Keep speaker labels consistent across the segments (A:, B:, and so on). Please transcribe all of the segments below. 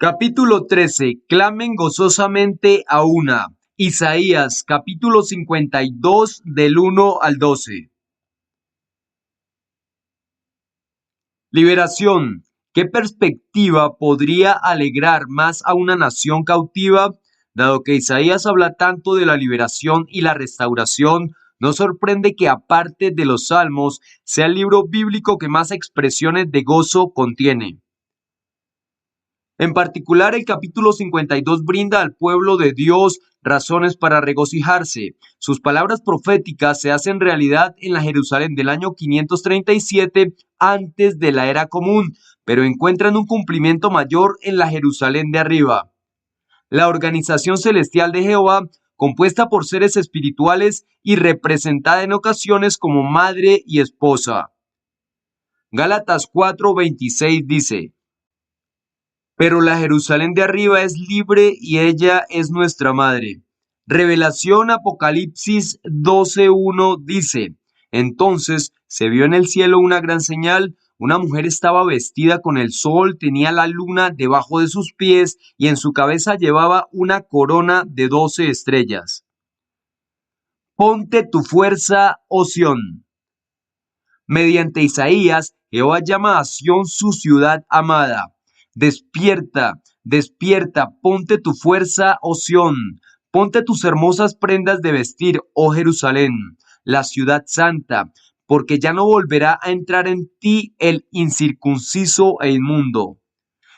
A: Capítulo 13. Clamen gozosamente a una. Isaías, capítulo 52, del 1 al 12. Liberación. ¿Qué perspectiva podría alegrar más a una nación cautiva? Dado que Isaías habla tanto de la liberación y la restauración, no sorprende que aparte de los Salmos, sea el libro bíblico que más expresiones de gozo contiene. En particular, el capítulo 52 brinda al pueblo de Dios razones para regocijarse. Sus palabras proféticas se hacen realidad en la Jerusalén del año 537 antes de la era común, pero encuentran un cumplimiento mayor en la Jerusalén de arriba. La organización celestial de Jehová, compuesta por seres espirituales y representada en ocasiones como madre y esposa. Gálatas 4:26 dice: Pero la Jerusalén de arriba es libre y ella es nuestra madre. Revelación Apocalipsis 12:1 dice: Entonces se vio en el cielo una gran señal, una mujer estaba vestida con el sol, tenía la luna debajo de sus pies y en su cabeza llevaba una corona de 12 estrellas. Ponte tu fuerza, oh Sión. Mediante Isaías, Jehová llama a Sión su ciudad amada. Despierta, despierta, ponte tu fuerza, oh Sión. Ponte tus hermosas prendas de vestir, oh Jerusalén, la ciudad santa, porque ya no volverá a entrar en ti el incircunciso e inmundo.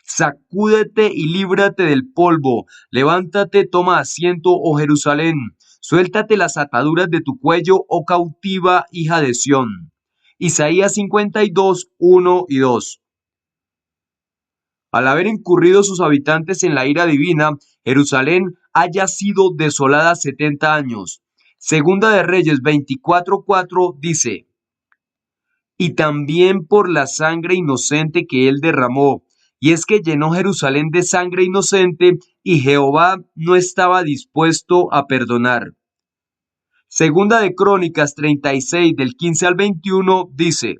A: Sacúdete y líbrate del polvo. Levántate, toma asiento, oh Jerusalén. Suéltate las ataduras de tu cuello, oh cautiva hija de Sión. Isaías 52, 1 y 2. Al haber incurrido sus habitantes en la ira divina, Jerusalén haya sido desolada 70 años. Segunda de Reyes 24:4 dice: Y también por la sangre inocente que él derramó, y es que llenó Jerusalén de sangre inocente, y Jehová no estaba dispuesto a perdonar. Segunda de Crónicas 36 del 15 al 21 dice: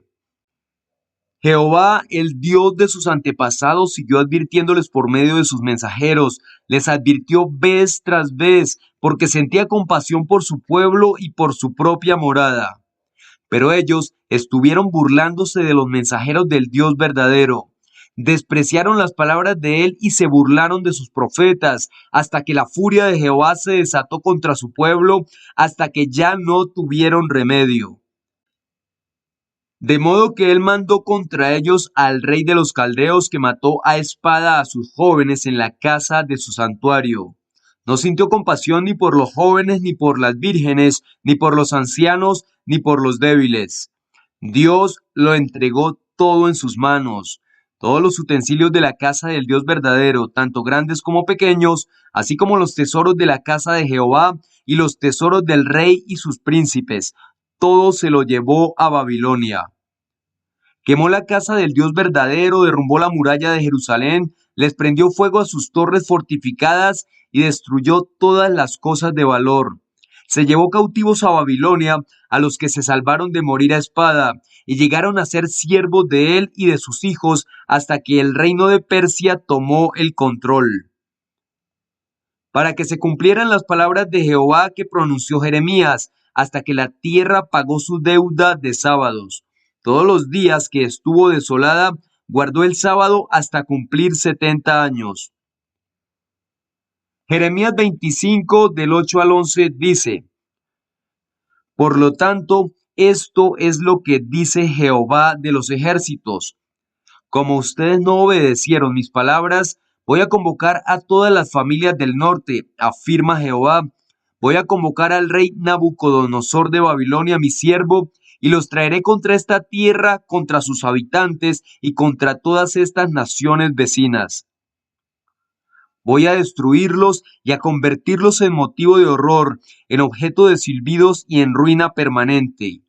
A: Jehová, el Dios de sus antepasados, siguió advirtiéndoles por medio de sus mensajeros. Les advirtió vez tras vez, porque sentía compasión por su pueblo y por su propia morada. Pero ellos estuvieron burlándose de los mensajeros del Dios verdadero. Despreciaron las palabras de él y se burlaron de sus profetas, hasta que la furia de Jehová se desató contra su pueblo, hasta que ya no tuvieron remedio. De modo que él mandó contra ellos al rey de los caldeos, que mató a espada a sus jóvenes en la casa de su santuario. No sintió compasión ni por los jóvenes, ni por las vírgenes, ni por los ancianos, ni por los débiles. Dios lo entregó todo en sus manos, todos los utensilios de la casa del Dios verdadero, tanto grandes como pequeños, así como los tesoros de la casa de Jehová y los tesoros del rey y sus príncipes. Todo se lo llevó a Babilonia. Quemó la casa del Dios verdadero, derrumbó la muralla de Jerusalén, les prendió fuego a sus torres fortificadas y destruyó todas las cosas de valor. Se llevó cautivos a Babilonia a los que se salvaron de morir a espada, y llegaron a ser siervos de él y de sus hijos hasta que el reino de Persia tomó el control. Para que se cumplieran las palabras de Jehová que pronunció Jeremías, hasta que la tierra pagó su deuda de sábados. Todos los días que estuvo desolada, guardó el sábado hasta cumplir 70 años. Jeremías 25, del 8 al 11, dice: Por lo tanto, esto es lo que dice Jehová de los ejércitos. Como ustedes no obedecieron mis palabras, voy a convocar a todas las familias del norte, afirma Jehová. Voy a convocar al rey Nabucodonosor de Babilonia, mi siervo, y los traeré contra esta tierra, contra sus habitantes y contra todas estas naciones vecinas. Voy a destruirlos y a convertirlos en motivo de horror, en objeto de silbidos y en ruina permanente.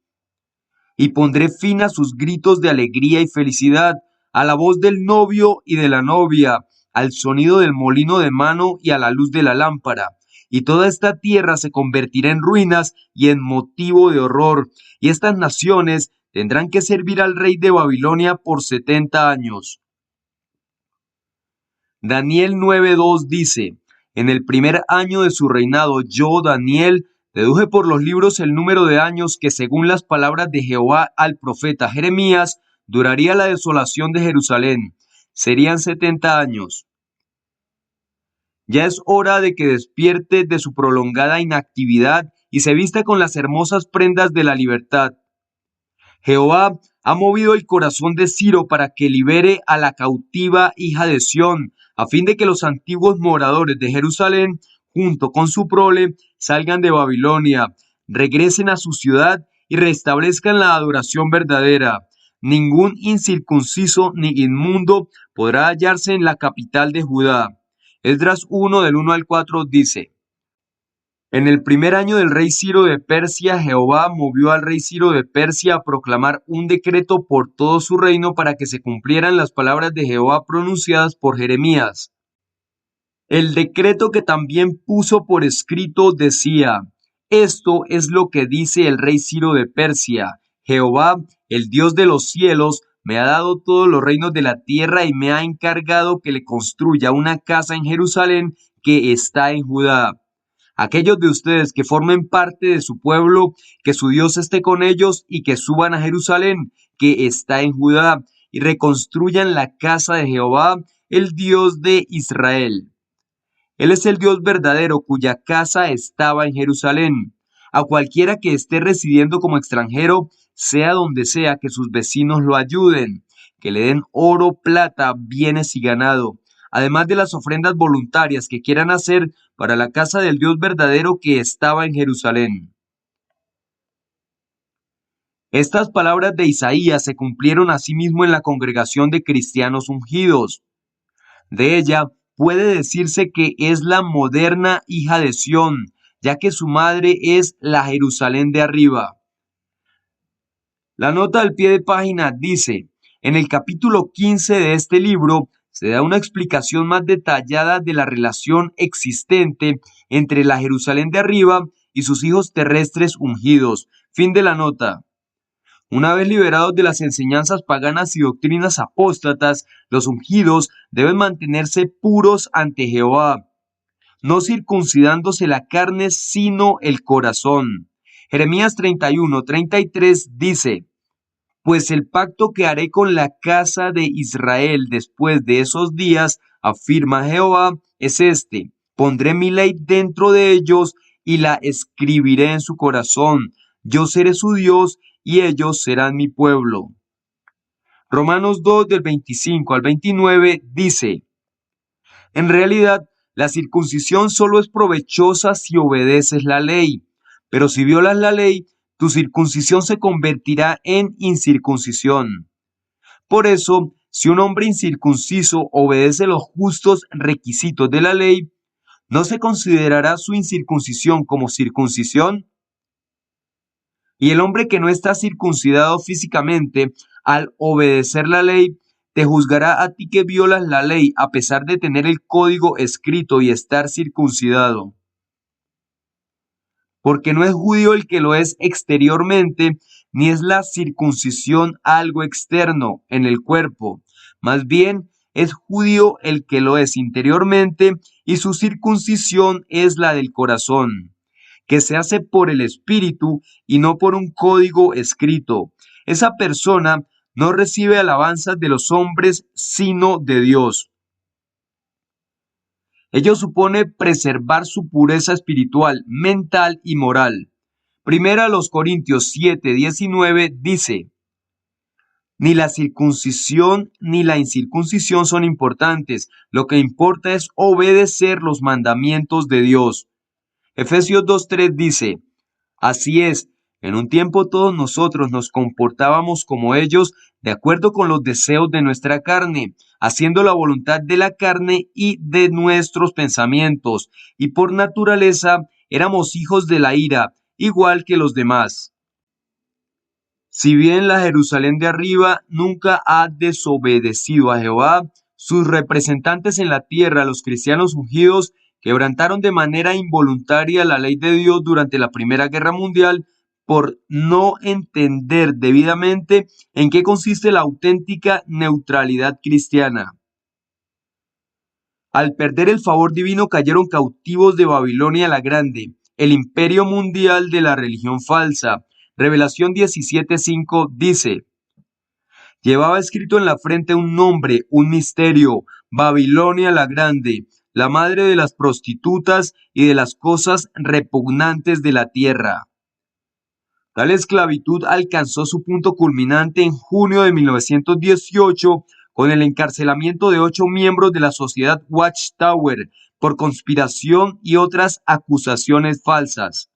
A: Y pondré fin a sus gritos de alegría y felicidad, a la voz del novio y de la novia, al sonido del molino de mano y a la luz de la lámpara. Y toda esta tierra se convertirá en ruinas y en motivo de horror, y estas naciones tendrán que servir al rey de Babilonia por 70 años. Daniel 9:2 dice, en el primer año de su reinado, yo, Daniel, deduje por los libros el número de años que, según las palabras de Jehová al profeta Jeremías, duraría la desolación de Jerusalén. Serían 70 años. Ya es hora de que despierte de su prolongada inactividad y se vista con las hermosas prendas de la libertad. Jehová ha movido el corazón de Ciro para que libere a la cautiva hija de Sión, a fin de que los antiguos moradores de Jerusalén, junto con su prole, salgan de Babilonia, regresen a su ciudad y restablezcan la adoración verdadera. Ningún incircunciso ni inmundo podrá hallarse en la capital de Judá. Esdras 1 del 1 al 4 dice: En el primer año del rey Ciro de Persia, Jehová movió al rey Ciro de Persia a proclamar un decreto por todo su reino para que se cumplieran las palabras de Jehová pronunciadas por Jeremías. El decreto que también puso por escrito decía: Esto es lo que dice el rey Ciro de Persia: Jehová, el Dios de los cielos, me ha dado todos los reinos de la tierra y me ha encargado que le construya una casa en Jerusalén que está en Judá. Aquellos de ustedes que formen parte de su pueblo, que su Dios esté con ellos y que suban a Jerusalén, que está en Judá, y reconstruyan la casa de Jehová, el Dios de Israel. Él es el Dios verdadero cuya casa estaba en Jerusalén. A cualquiera que esté residiendo como extranjero, sea donde sea, que sus vecinos lo ayuden, que le den oro, plata, bienes y ganado, además de las ofrendas voluntarias que quieran hacer para la casa del Dios verdadero que estaba en Jerusalén. Estas palabras de Isaías se cumplieron asimismo en la congregación de cristianos ungidos. De ella puede decirse que es la moderna hija de Sión, ya que su madre es la Jerusalén de arriba. La nota al pie de página dice: en el capítulo 15 de este libro se da una explicación más detallada de la relación existente entre la Jerusalén de arriba y sus hijos terrestres ungidos. Fin de la nota. Una vez liberados de las enseñanzas paganas y doctrinas apóstatas, los ungidos deben mantenerse puros ante Jehová, no circuncidándose la carne, sino el corazón. Jeremías 31:33 dice: Pues el pacto que haré con la casa de Israel después de esos días, afirma Jehová, es este: pondré mi ley dentro de ellos y la escribiré en su corazón. Yo seré su Dios y ellos serán mi pueblo. Romanos 2 del 25 al 29 dice: En realidad, la circuncisión solo es provechosa si obedeces la ley, pero si violas la ley, tu circuncisión se convertirá en incircuncisión. Por eso, si un hombre incircunciso obedece los justos requisitos de la ley, ¿no se considerará su incircuncisión como circuncisión? Y el hombre que no está circuncidado físicamente, al obedecer la ley, te juzgará a ti que violas la ley a pesar de tener el código escrito y estar circuncidado. Porque no es judío el que lo es exteriormente, ni es la circuncisión algo externo en el cuerpo. Más bien, es judío el que lo es interiormente, y su circuncisión es la del corazón, que se hace por el Espíritu y no por un código escrito. Esa persona no recibe alabanzas de los hombres, sino de Dios. Ello supone preservar su pureza espiritual, mental y moral. Primera a los Corintios 7:19 dice: Ni la circuncisión ni la incircuncisión son importantes, lo que importa es obedecer los mandamientos de Dios. Efesios 2:3 dice: Así es, en un tiempo todos nosotros nos comportábamos como ellos, de acuerdo con los deseos de nuestra carne, haciendo la voluntad de la carne y de nuestros pensamientos, y por naturaleza éramos hijos de la ira, igual que los demás. Si bien la Jerusalén de arriba nunca ha desobedecido a Jehová, sus representantes en la tierra, los cristianos ungidos, quebrantaron de manera involuntaria la ley de Dios durante la Primera Guerra Mundial por no entender debidamente en qué consiste la auténtica neutralidad cristiana. Al perder el favor divino cayeron cautivos de Babilonia la Grande, el imperio mundial de la religión falsa. Revelación 17:5 dice: llevaba escrito en la frente un nombre, un misterio, Babilonia la Grande, la madre de las prostitutas y de las cosas repugnantes de la tierra. Tal esclavitud alcanzó su punto culminante en junio de 1918 con el encarcelamiento de 8 miembros de la sociedad Watchtower por conspiración y otras acusaciones falsas.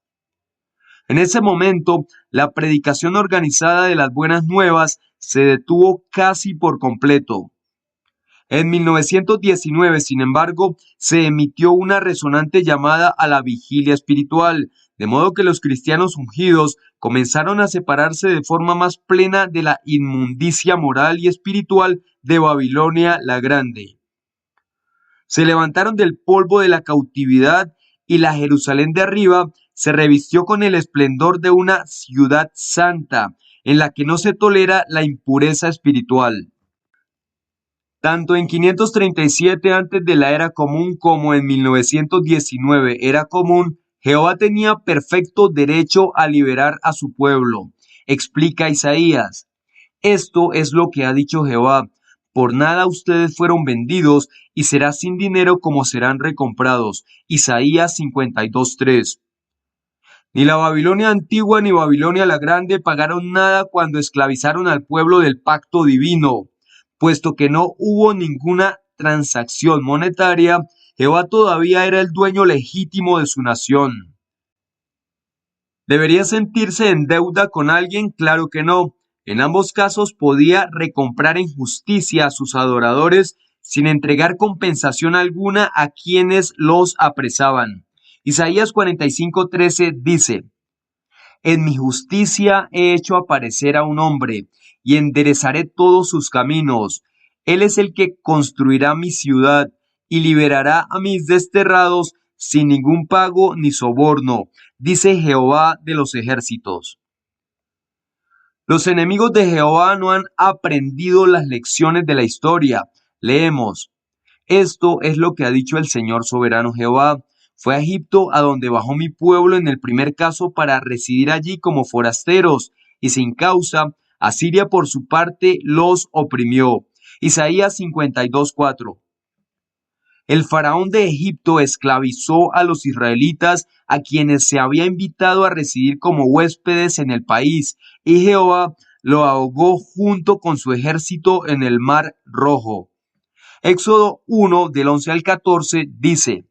A: En ese momento, la predicación organizada de las buenas nuevas se detuvo casi por completo. En 1919, sin embargo, se emitió una resonante llamada a la vigilia espiritual, de modo que los cristianos ungidos comenzaron a separarse de forma más plena de la inmundicia moral y espiritual de Babilonia la Grande. Se levantaron del polvo de la cautividad y la Jerusalén de arriba se revistió con el esplendor de una ciudad santa, en la que no se tolera la impureza espiritual. Tanto en 537 antes de la era común como en 1919 era común, Jehová tenía perfecto derecho a liberar a su pueblo. Explica Isaías: esto es lo que ha dicho Jehová: por nada ustedes fueron vendidos, y será sin dinero como serán recomprados. Isaías 52:3. Ni la Babilonia antigua ni Babilonia la grande pagaron nada cuando esclavizaron al pueblo del pacto divino. Puesto que no hubo ninguna transacción monetaria, Jehová todavía era el dueño legítimo de su nación. ¿Debería sentirse en deuda con alguien? Claro que no. En ambos casos podía recomprar en justicia a sus adoradores sin entregar compensación alguna a quienes los apresaban. Isaías 45:13 dice: en mi justicia he hecho aparecer a un hombre, y enderezaré todos sus caminos. Él es el que construirá mi ciudad, y liberará a mis desterrados sin ningún pago ni soborno, dice Jehová de los ejércitos. Los enemigos de Jehová no han aprendido las lecciones de la historia. Leemos: esto es lo que ha dicho el Señor soberano Jehová. Fue a Egipto a donde bajó mi pueblo en el primer caso para residir allí como forasteros, y sin causa, Asiria por su parte los oprimió. Isaías 52:4. El faraón de Egipto esclavizó a los israelitas, a quienes se había invitado a residir como huéspedes en el país, y Jehová lo ahogó junto con su ejército en el Mar Rojo. Éxodo 1 del 11 al 14 dice: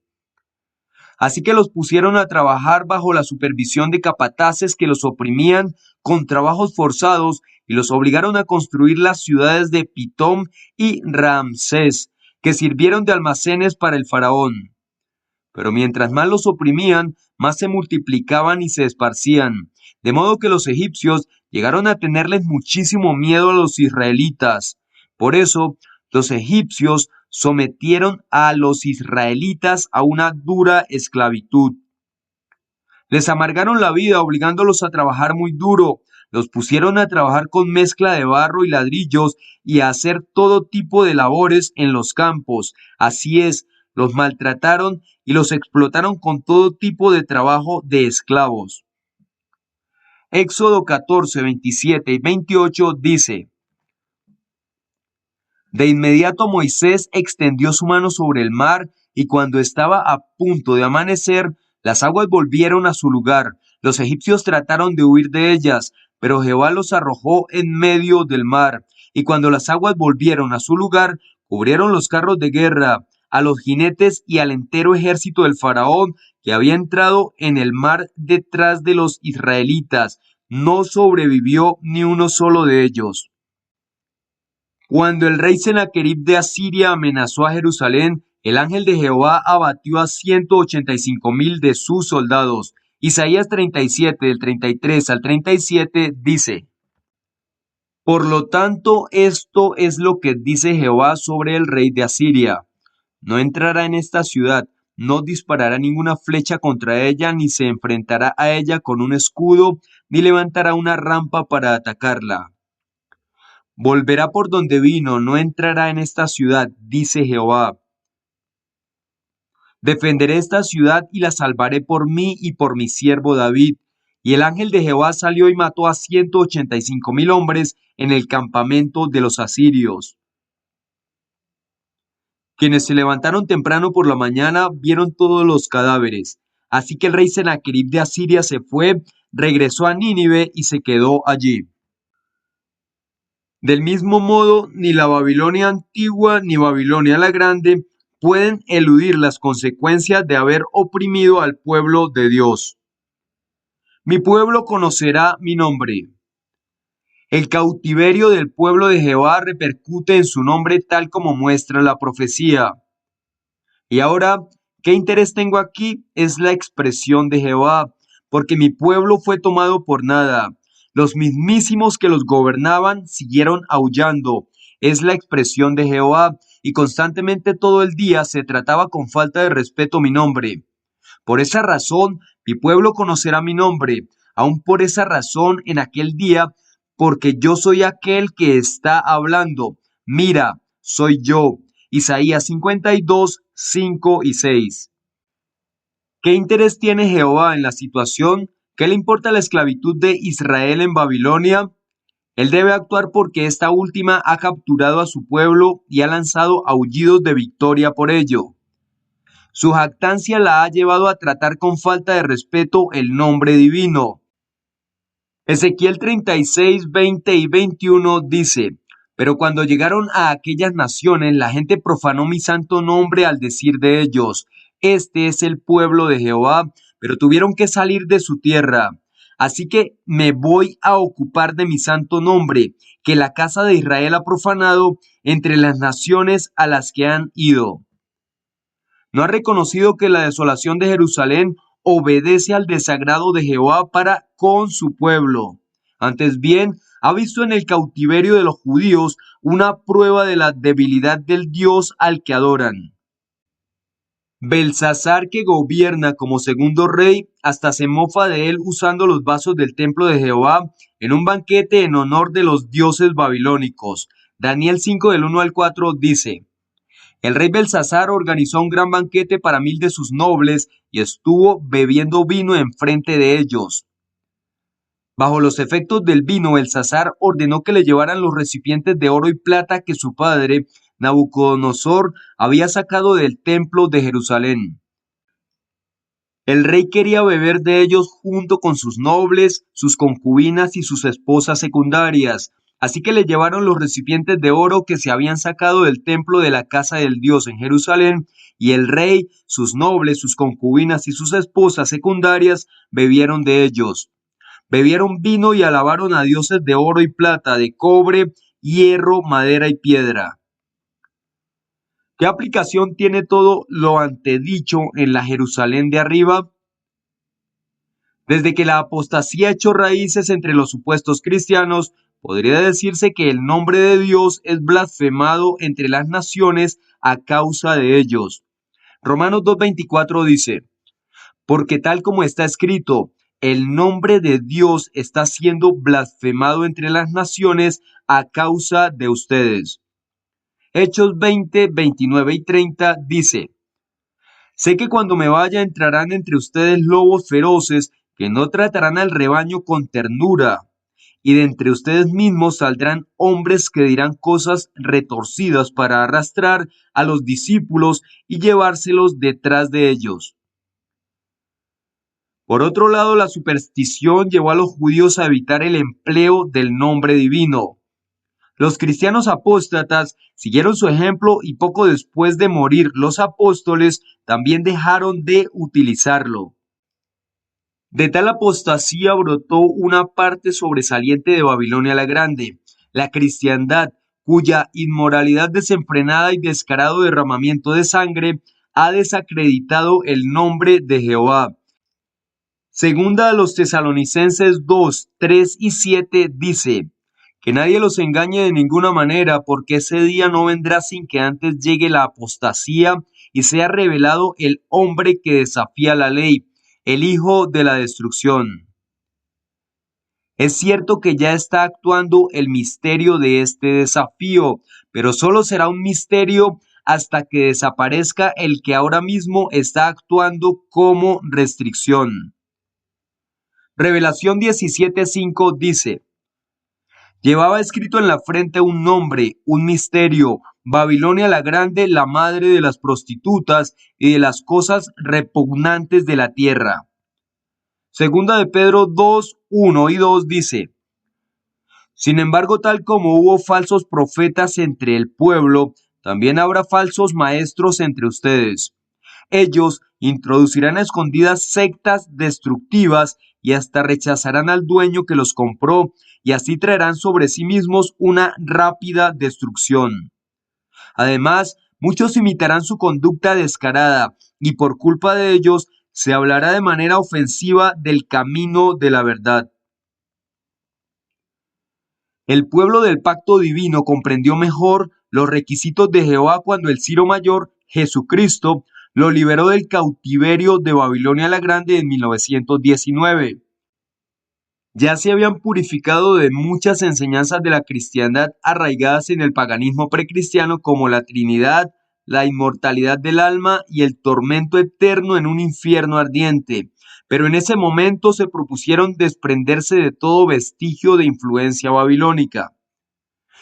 A: así que los pusieron a trabajar bajo la supervisión de capataces que los oprimían con trabajos forzados, y los obligaron a construir las ciudades de Pitón y Ramsés, que sirvieron de almacenes para el faraón. Pero mientras más los oprimían, más se multiplicaban y se esparcían, de modo que los egipcios llegaron a tenerles muchísimo miedo a los israelitas. Por eso, los egipcios sometieron a los israelitas a una dura esclavitud. Les amargaron la vida obligándolos a trabajar muy duro. Los pusieron a trabajar con mezcla de barro y ladrillos y a hacer todo tipo de labores en los campos. Así es, los maltrataron y los explotaron con todo tipo de trabajo de esclavos. Éxodo 14, 27 y 28 dice: de inmediato Moisés extendió su mano sobre el mar, y cuando estaba a punto de amanecer, las aguas volvieron a su lugar. Los egipcios trataron de huir de ellas, pero Jehová los arrojó en medio del mar, y cuando las aguas volvieron a su lugar, cubrieron los carros de guerra, a los jinetes y al entero ejército del faraón que había entrado en el mar detrás de los israelitas. No sobrevivió ni uno solo de ellos. Cuando el rey Sennacherib de Asiria amenazó a Jerusalén, el ángel de Jehová abatió a 185,000 de sus soldados. Isaías 37, del 33 al 37, dice: por lo tanto, esto es lo que dice Jehová sobre el rey de Asiria: no entrará en esta ciudad, no disparará ninguna flecha contra ella, ni se enfrentará a ella con un escudo, ni levantará una rampa para atacarla. Volverá por donde vino, no entrará en esta ciudad, dice Jehová. Defenderé esta ciudad y la salvaré por mí y por mi siervo David. Y el ángel de Jehová salió y mató a 185,000 hombres en el campamento de los asirios. Quienes se levantaron temprano por la mañana vieron todos los cadáveres. Así que el rey Senaquerib de Asiria se fue, regresó a Nínive y se quedó allí. Del mismo modo, ni la Babilonia antigua ni Babilonia la grande pueden eludir las consecuencias de haber oprimido al pueblo de Dios. Mi pueblo conocerá mi nombre. El cautiverio del pueblo de Jehová repercute en su nombre tal como muestra la profecía. Y ahora, ¿qué interés tengo aquí? Es la expresión de Jehová, porque mi pueblo fue tomado por nada. Los mismísimos que los gobernaban siguieron aullando. Es la expresión de Jehová, y constantemente todo el día se trataba con falta de respeto mi nombre. Por esa razón, mi pueblo conocerá mi nombre, aun por esa razón en aquel día, porque yo soy aquel que está hablando. Mira, soy yo. Isaías 52, 5 y 6. ¿Qué interés tiene Jehová en la situación? ¿Qué le importa la esclavitud de Israel en Babilonia? Él debe actuar porque esta última ha capturado a su pueblo y ha lanzado aullidos de victoria por ello. Su jactancia la ha llevado a tratar con falta de respeto el nombre divino. Ezequiel 36, 20 y 21 dice: Pero cuando llegaron a aquellas naciones, la gente profanó mi santo nombre al decir de ellos: Este es el pueblo de Jehová, pero tuvieron que salir de su tierra. Así que me voy a ocupar de mi santo nombre, que la casa de Israel ha profanado entre las naciones a las que han ido. ¿No ha reconocido que la desolación de Jerusalén obedece al desagrado de Jehová para con su pueblo? Antes bien, ha visto en el cautiverio de los judíos una prueba de la debilidad del Dios al que adoran. Belsasar, que gobierna como segundo rey, hasta se mofa de él usando los vasos del templo de Jehová en un banquete en honor de los dioses babilónicos. Daniel 5 del 1 al 4 dice: El rey Belsasar organizó un gran banquete para 1,000 de sus nobles y estuvo bebiendo vino enfrente de ellos. Bajo los efectos del vino, Belsasar ordenó que le llevaran los recipientes de oro y plata que su padre, Nabucodonosor, había sacado del templo de Jerusalén. El rey quería beber de ellos junto con sus nobles, sus concubinas y sus esposas secundarias. Así que le llevaron los recipientes de oro que se habían sacado del templo de la casa del Dios en Jerusalén, y el rey, sus nobles, sus concubinas y sus esposas secundarias bebieron de ellos. Bebieron vino y alabaron a dioses de oro y plata, de cobre, hierro, madera y piedra. ¿Qué aplicación tiene todo lo antedicho en la Jerusalén de arriba? Desde que la apostasía echó raíces entre los supuestos cristianos, podría decirse que el nombre de Dios es blasfemado entre las naciones a causa de ellos. Romanos 2:24 dice: Porque tal como está escrito, el nombre de Dios está siendo blasfemado entre las naciones a causa de ustedes. Hechos 20, 29 y 30 dice: Sé que cuando me vaya entrarán entre ustedes lobos feroces que no tratarán al rebaño con ternura, y de entre ustedes mismos saldrán hombres que dirán cosas retorcidas para arrastrar a los discípulos y llevárselos detrás de ellos. Por otro lado, la superstición llevó a los judíos a evitar el empleo del nombre divino. Los cristianos apóstatas siguieron su ejemplo y poco después de morir los apóstoles también dejaron de utilizarlo. De tal apostasía brotó una parte sobresaliente de Babilonia la Grande, la cristiandad, cuya inmoralidad desenfrenada y descarado derramamiento de sangre ha desacreditado el nombre de Jehová. Segunda a los Tesalonicenses 2, 3 y 7 dice: Que nadie los engañe de ninguna manera, porque ese día no vendrá sin que antes llegue la apostasía y sea revelado el hombre que desafía la ley, el hijo de la destrucción. Es cierto que ya está actuando el misterio de este desafío, pero solo será un misterio hasta que desaparezca el que ahora mismo está actuando como restricción. Revelación 17:5 dice: llevaba escrito en la frente un nombre, un misterio: Babilonia la Grande, la madre de las prostitutas y de las cosas repugnantes de la tierra. Segunda de Pedro 2:1 y 2 dice: sin embargo, tal como hubo falsos profetas entre el pueblo, también habrá falsos maestros entre ustedes. Ellos introducirán a escondidas sectas destructivas y hasta rechazarán al dueño que los compró, y así traerán sobre sí mismos una rápida destrucción. Además, muchos imitarán su conducta descarada, y por culpa de ellos se hablará de manera ofensiva del camino de la verdad. El pueblo del pacto divino comprendió mejor los requisitos de Jehová cuando el Ciro Mayor, Jesucristo, lo liberó del cautiverio de Babilonia la Grande en 1919. Ya se habían purificado de muchas enseñanzas de la cristiandad arraigadas en el paganismo precristiano, como la Trinidad, la inmortalidad del alma y el tormento eterno en un infierno ardiente. Pero en ese momento se propusieron desprenderse de todo vestigio de influencia babilónica.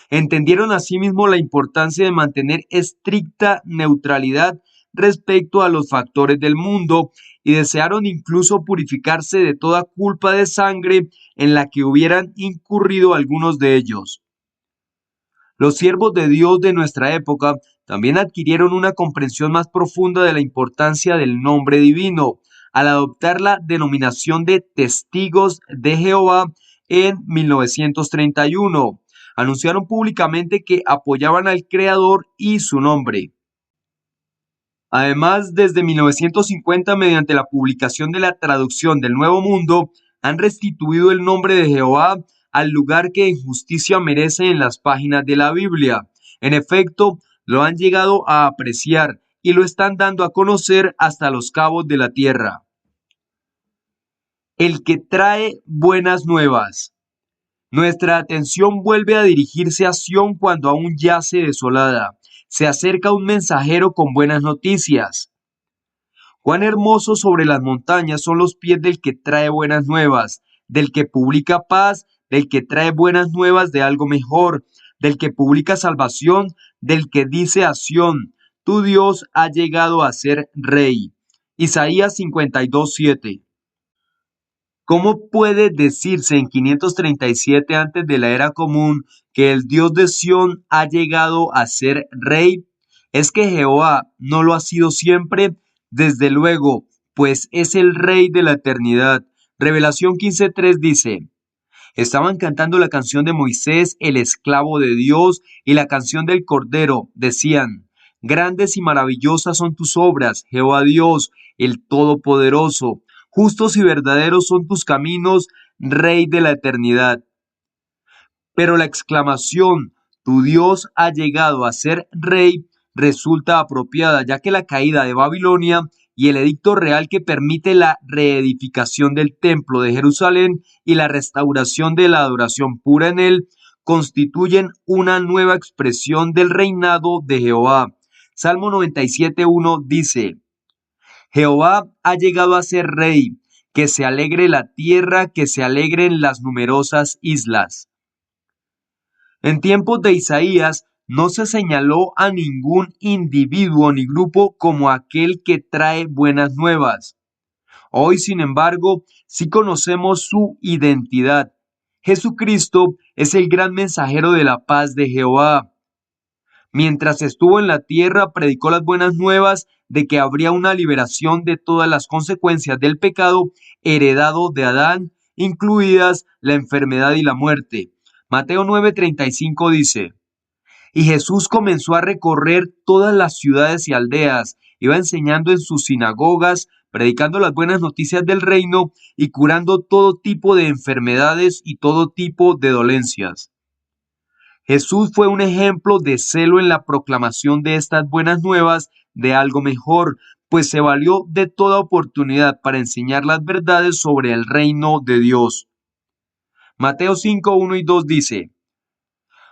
A: Entendieron asimismo la importancia de mantener estricta neutralidad respecto a los factores del mundo, y desearon incluso purificarse de toda culpa de sangre en la que hubieran incurrido algunos de ellos. Los siervos de Dios de nuestra época también adquirieron una comprensión más profunda de la importancia del nombre divino, al adoptar la denominación de testigos de Jehová en 1931. Anunciaron públicamente que apoyaban al Creador y su nombre. Además, desde 1950, mediante la publicación de la traducción del Nuevo Mundo, han restituido el nombre de Jehová al lugar que en justicia merece en las páginas de la Biblia. En efecto, lo han llegado a apreciar y lo están dando a conocer hasta los cabos de la tierra. El que trae buenas nuevas. Nuestra atención vuelve a dirigirse a Sión cuando aún yace desolada. Se acerca un mensajero con buenas noticias. Cuán hermosos sobre las montañas son los pies del que trae buenas nuevas, del que publica paz, del que trae buenas nuevas de algo mejor, del que publica salvación, del que dice a Sión: tu Dios ha llegado a ser rey. Isaías 52:7. ¿Cómo puede decirse en 537 antes de la era común que el Dios de Sión ha llegado a ser rey? ¿Es que Jehová no lo ha sido siempre? Desde luego, pues es el rey de la eternidad. Revelación 15:3 dice: estaban cantando la canción de Moisés, el esclavo de Dios, y la canción del Cordero. Decían: grandes y maravillosas son tus obras, Jehová Dios, el Todopoderoso. Justos y verdaderos son tus caminos, Rey de la eternidad. Pero la exclamación: tu Dios ha llegado a ser rey, resulta apropiada, ya que la caída de Babilonia y el edicto real que permite la reedificación del templo de Jerusalén y la restauración de la adoración pura en él constituyen una nueva expresión del reinado de Jehová. Salmo 97:1 dice: Jehová ha llegado a ser rey, que se alegre la tierra, que se alegren las numerosas islas. En tiempos de Isaías no se señaló a ningún individuo ni grupo como aquel que trae buenas nuevas. Hoy, sin embargo, sí conocemos su identidad. Jesucristo es el gran mensajero de la paz de Jehová. Mientras estuvo en la tierra, predicó las buenas nuevas de que habría una liberación de todas las consecuencias del pecado heredado de Adán, incluidas la enfermedad y la muerte. Mateo 9:35 dice: y Jesús comenzó a recorrer todas las ciudades y aldeas, iba enseñando en sus sinagogas, predicando las buenas noticias del reino y curando todo tipo de enfermedades y todo tipo de dolencias. Jesús fue un ejemplo de celo en la proclamación de estas buenas nuevas de algo mejor, pues se valió de toda oportunidad para enseñar las verdades sobre el reino de Dios. Mateo 5:1 y 2 dice: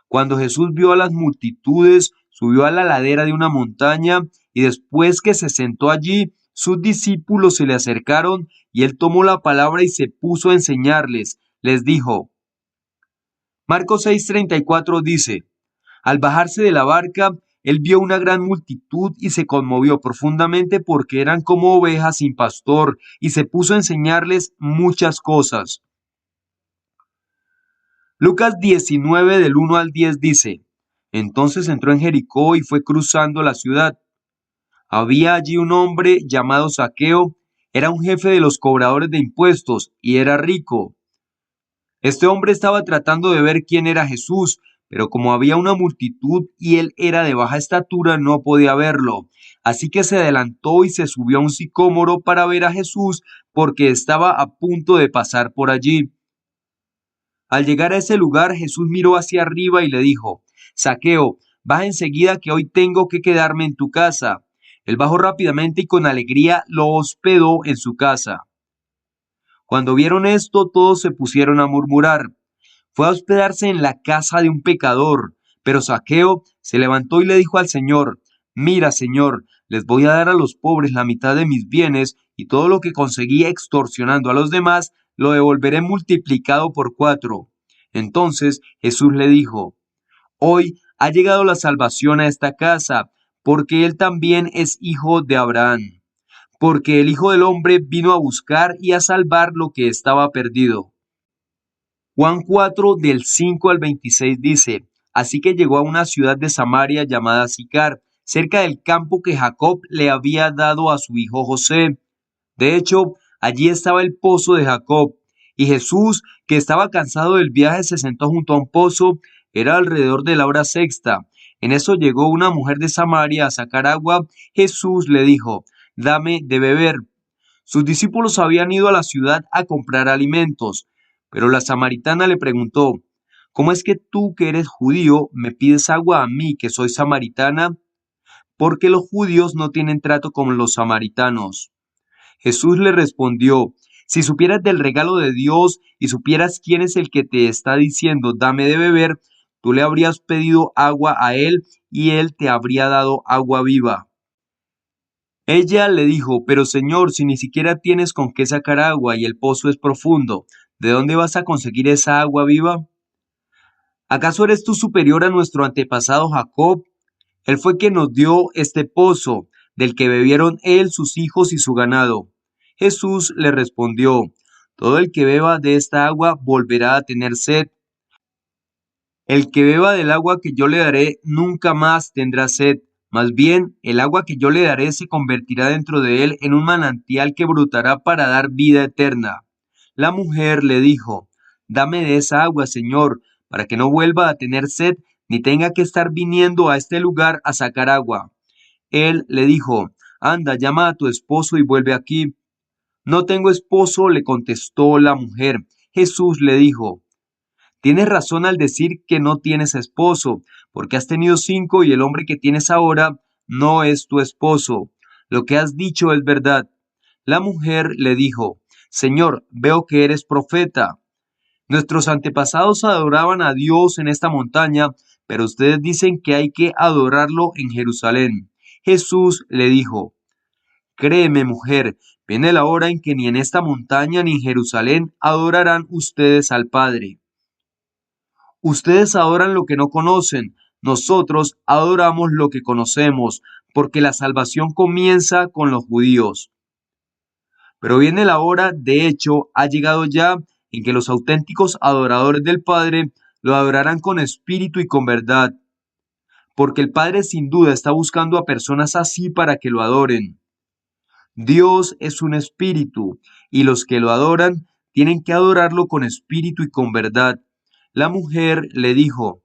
A: cuando Jesús vio a las multitudes, subió a la ladera de una montaña y después que se sentó allí, sus discípulos se le acercaron y él tomó la palabra y se puso a enseñarles. Les dijo, Marcos 6:34 dice, al bajarse de la barca, él vio una gran multitud y se conmovió profundamente porque eran como ovejas sin pastor y se puso a enseñarles muchas cosas. Lucas 19 del 1 al 10 dice, entonces entró en Jericó y fue cruzando la ciudad. Había allí un hombre llamado Zaqueo, era un jefe de los cobradores de impuestos y era rico. Este hombre estaba tratando de ver quién era Jesús, pero como había una multitud y él era de baja estatura, no podía verlo. Así que se adelantó y se subió a un sicómoro para ver a Jesús, porque estaba a punto de pasar por allí. Al llegar a ese lugar, Jesús miró hacia arriba y le dijo, Zaqueo, baja enseguida que hoy tengo que quedarme en tu casa. Él bajó rápidamente y con alegría lo hospedó en su casa. Cuando vieron esto, todos se pusieron a murmurar. Fue a hospedarse en la casa de un pecador, pero Zaqueo se levantó y le dijo al Señor, mira, Señor, les voy a dar a los pobres la mitad de mis bienes y todo lo que conseguí extorsionando a los demás, lo devolveré multiplicado por 4. Entonces Jesús le dijo, hoy ha llegado la salvación a esta casa, porque él también es hijo de Abraham, porque el Hijo del Hombre vino a buscar y a salvar lo que estaba perdido. Juan 4 del 5 al 26 dice, así que llegó a una ciudad de Samaria llamada Sicar, cerca del campo que Jacob le había dado a su hijo José. De hecho, allí estaba el pozo de Jacob, y Jesús, que estaba cansado del viaje, se sentó junto a un pozo. Era alrededor de la hora sexta. En eso llegó una mujer de Samaria a sacar agua. Jesús le dijo, dame de beber. Sus discípulos habían ido a la ciudad a comprar alimentos, pero la samaritana le preguntó, ¿cómo es que tú, que eres judío, me pides agua a mí, que soy samaritana? Porque los judíos no tienen trato con los samaritanos. Jesús le respondió, si supieras del regalo de Dios y supieras quién es el que te está diciendo, dame de beber, tú le habrías pedido agua a él y él te habría dado agua viva. Ella le dijo, pero Señor, si ni siquiera tienes con qué sacar agua y el pozo es profundo, ¿de dónde vas a conseguir esa agua viva? ¿Acaso eres tú superior a nuestro antepasado Jacob? Él fue quien nos dio este pozo, del que bebieron él, sus hijos y su ganado. Jesús le respondió, todo el que beba de esta agua volverá a tener sed. El que beba del agua que yo le daré nunca más tendrá sed. Más bien, el agua que yo le daré se convertirá dentro de él en un manantial que brotará para dar vida eterna. La mujer le dijo, dame de esa agua, Señor, para que no vuelva a tener sed, ni tenga que estar viniendo a este lugar a sacar agua. Él le dijo, anda, llama a tu esposo y vuelve aquí. No tengo esposo, le contestó la mujer. Jesús le dijo, tienes razón al decir que no tienes esposo, porque has tenido 5 y el hombre que tienes ahora no es tu esposo. Lo que has dicho es verdad. La mujer le dijo, Señor, veo que eres profeta. Nuestros antepasados adoraban a Dios en esta montaña, pero ustedes dicen que hay que adorarlo en Jerusalén. Jesús le dijo, créeme, mujer, viene la hora en que ni en esta montaña ni en Jerusalén adorarán ustedes al Padre. Ustedes adoran lo que no conocen, nosotros adoramos lo que conocemos, porque la salvación comienza con los judíos. Pero viene la hora, de hecho, ha llegado ya, en que los auténticos adoradores del Padre lo adorarán con espíritu y con verdad, porque el Padre sin duda está buscando a personas así para que lo adoren. Dios es un espíritu, y los que lo adoran tienen que adorarlo con espíritu y con verdad. La mujer le dijo,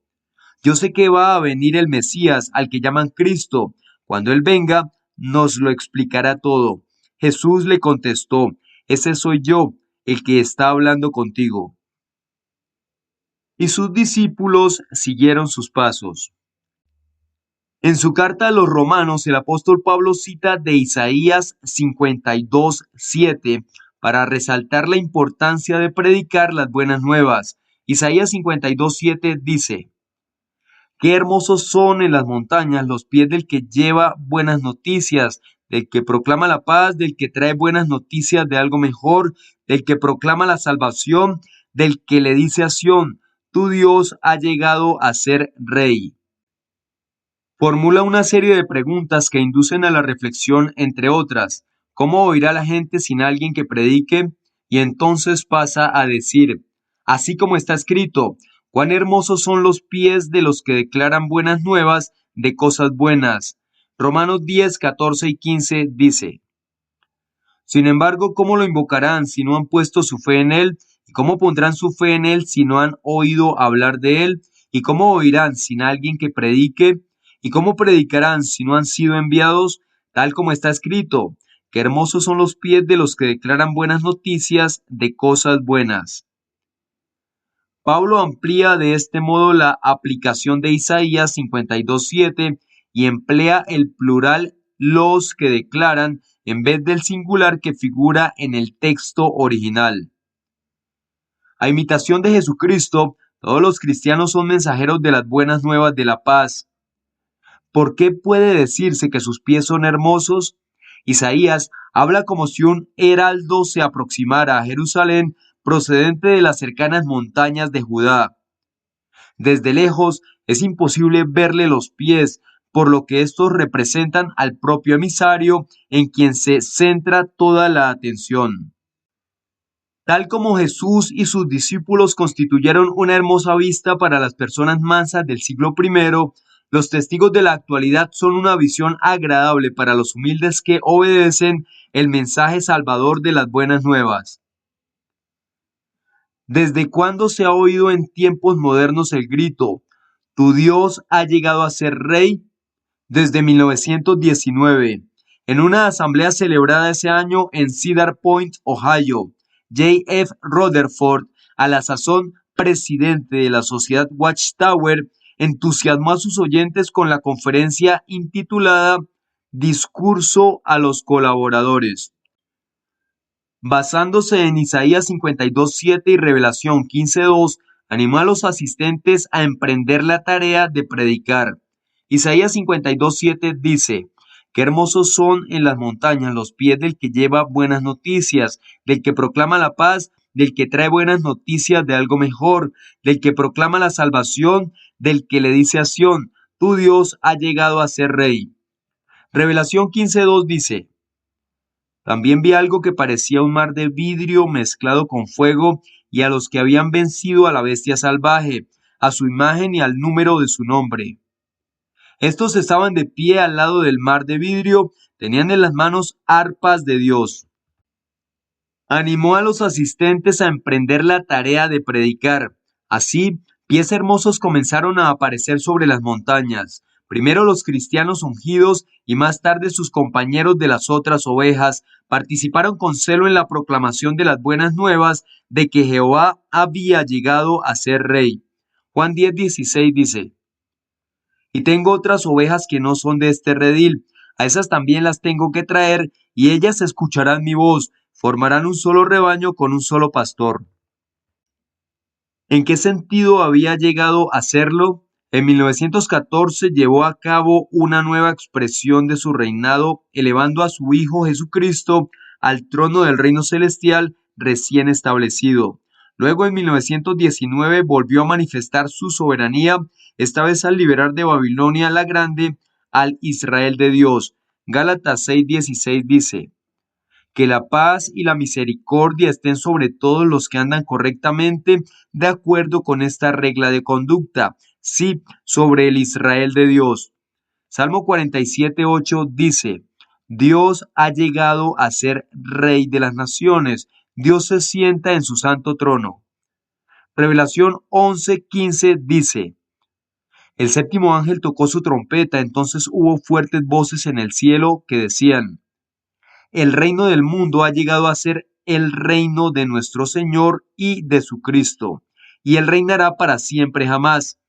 A: yo sé que va a venir el Mesías, al que llaman Cristo. Cuando Él venga, nos lo explicará todo. Jesús le contestó, ese soy yo, el que está hablando contigo. Y sus discípulos siguieron sus pasos. En su carta a los romanos, el apóstol Pablo cita de Isaías 52:7 para resaltar la importancia de predicar las buenas nuevas. Isaías 52:7 dice, Qué hermosos son en las montañas los pies del que lleva buenas noticias, del que proclama la paz, del que trae buenas noticias de algo mejor, del que proclama la salvación, del que le dice a Sión, tu Dios ha llegado a ser rey. Formula una serie de preguntas que inducen a la reflexión, entre otras, ¿cómo oirá la gente sin alguien que predique? Y entonces pasa a decir, así como está escrito, cuán hermosos son los pies de los que declaran buenas nuevas de cosas buenas. Romanos 10, 14 y 15 dice, sin embargo, ¿cómo lo invocarán si no han puesto su fe en él? ¿Y cómo pondrán su fe en él si no han oído hablar de él? ¿Y cómo oirán sin alguien que predique? ¿Y cómo predicarán si no han sido enviados? Tal como está escrito, qué hermosos son los pies de los que declaran buenas noticias de cosas buenas. Pablo amplía de este modo la aplicación de Isaías 52:7 y emplea el plural los que declaran en vez del singular que figura en el texto original. A imitación de Jesucristo, todos los cristianos son mensajeros de las buenas nuevas de la paz. ¿Por qué puede decirse que sus pies son hermosos? Isaías habla como si un heraldo se aproximara a Jerusalén procedente de las cercanas montañas de Judá. Desde lejos es imposible verle los pies, por lo que estos representan al propio emisario en quien se centra toda la atención. Tal como Jesús y sus discípulos constituyeron una hermosa vista para las personas mansas del siglo I, los testigos de la actualidad son una visión agradable para los humildes que obedecen el mensaje salvador de las buenas nuevas. ¿Desde cuándo se ha oído en tiempos modernos el grito, tu Dios ha llegado a ser rey? Desde 1919, en una asamblea celebrada ese año en Cedar Point, Ohio, J. F. Rutherford, a la sazón presidente de la sociedad Watchtower, entusiasmó a sus oyentes con la conferencia intitulada Discurso a los colaboradores. Basándose en Isaías 52:7 y Revelación 15:2, animó a los asistentes a emprender la tarea de predicar. Isaías 52:7 dice, qué hermosos son en las montañas los pies del que lleva buenas noticias, del que proclama la paz, del que trae buenas noticias de algo mejor, del que proclama la salvación, del que le dice a Sión, tu Dios ha llegado a ser rey. Revelación 15:2 dice, también vi algo que parecía un mar de vidrio mezclado con fuego, y a los que habían vencido a la bestia salvaje, a su imagen y al número de su nombre. Estos estaban de pie al lado del mar de vidrio, tenían en las manos arpas de Dios. Animó a los asistentes a emprender la tarea de predicar. Así, pies hermosos comenzaron a aparecer sobre las montañas. Primero los cristianos ungidos y más tarde sus compañeros de las otras ovejas participaron con celo en la proclamación de las buenas nuevas de que Jehová había llegado a ser rey. Juan 10:16 dice, y tengo otras ovejas que no son de este redil, a esas también las tengo que traer, y ellas escucharán mi voz, formarán un solo rebaño con un solo pastor. ¿En qué sentido había llegado a hacerlo? En 1914 llevó a cabo una nueva expresión de su reinado, elevando a su Hijo Jesucristo al trono del reino celestial recién establecido. Luego en 1919 volvió a manifestar su soberanía, esta vez al liberar de Babilonia la Grande al Israel de Dios. Gálatas 6:16 dice, que la paz y la misericordia estén sobre todos los que andan correctamente de acuerdo con esta regla de conducta, sí, sobre el Israel de Dios. Salmo 47:8 dice, Dios ha llegado a ser Rey de las naciones, Dios se sienta en su santo trono. Revelación 11:15 dice, el séptimo ángel tocó su trompeta, entonces hubo fuertes voces en el cielo que decían, el reino del mundo ha llegado a ser el reino de nuestro Señor y de su Cristo, y él reinará para siempre jamás.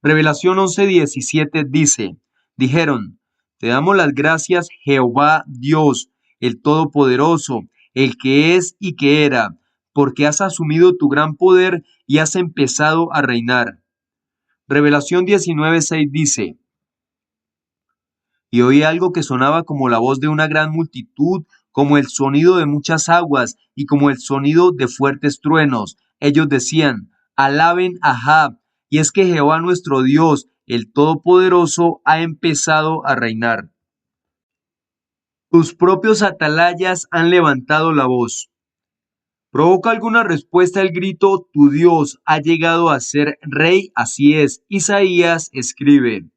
A: Revelación 11:17 dice, dijeron, te damos las gracias Jehová Dios, el Todopoderoso, el que es y que era, porque has asumido tu gran poder y has empezado a reinar. Revelación 19:6 dice: Y oí algo que sonaba como la voz de una gran multitud, como el sonido de muchas aguas y como el sonido de fuertes truenos. Ellos decían: Alaben a Jah, y es que Jehová nuestro Dios, el Todopoderoso, ha empezado a reinar. Tus propios atalayas han levantado la voz. ¿Provoca alguna respuesta el grito: tu Dios ha llegado a ser rey? Así es. Isaías escribe: